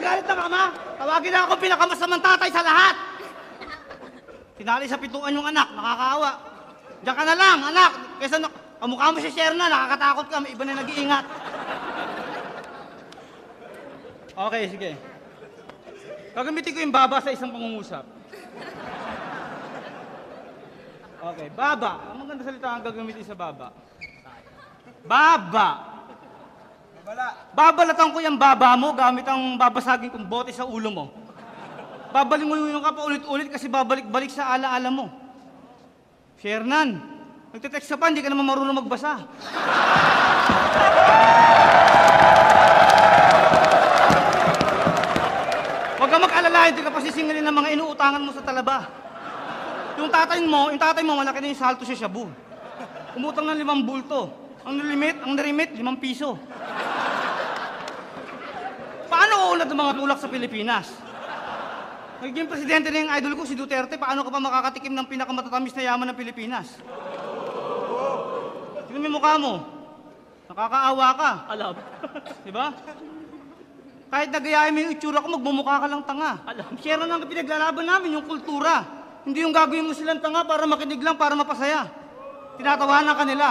nagalit ng ama. Tawagin na ako pinakamasamang tatay sa lahat. Tinali sa pituan yung anak, nakakaawa. Diyan ka na lang, anak. Kaysa kamukha mo si Sherna, nakakatakot ka, may iba na nag-iingat. Okay, sige. Gagamitin ko yung baba sa isang pangungusap. Okay, baba. Ang maganda salita ang gagamitin sa baba. Baba. Babalatan ko yung baba mo gamit ang babasagin kong bote sa ulo mo. Babalingunin ka pa ulit-ulit kasi babalik-balik sa alaala mo. Shernan, nagte-text ka pa, hindi ka naman marunong magbasa. Huwag ka mag-alala, hindi ka pasisingalin ng mga inuutangan mo sa talaba. Yung tatay mo, malaki na yung salto sa shabu. Umutang ng 5 bulto. Ang narimit, 5 piso. Paano uunlad ng mga tulak sa Pilipinas? Naging presidente na yung idol ko, si Duterte, paano ka pa makakatikim ng pinakamatatamis na yaman ng Pilipinas? Tingnan mo yung mukha mo. Nakakaawa ka. Alam. Diba? Kahit nagayahin mo yung itsura ko, magmumukha ka lang tanga. Alam. Share na ng pinaglalaban namin, yung kultura. Hindi yung gagawin mo silang tanga para makinig lang, para mapasaya. Tinatawanan ka nila.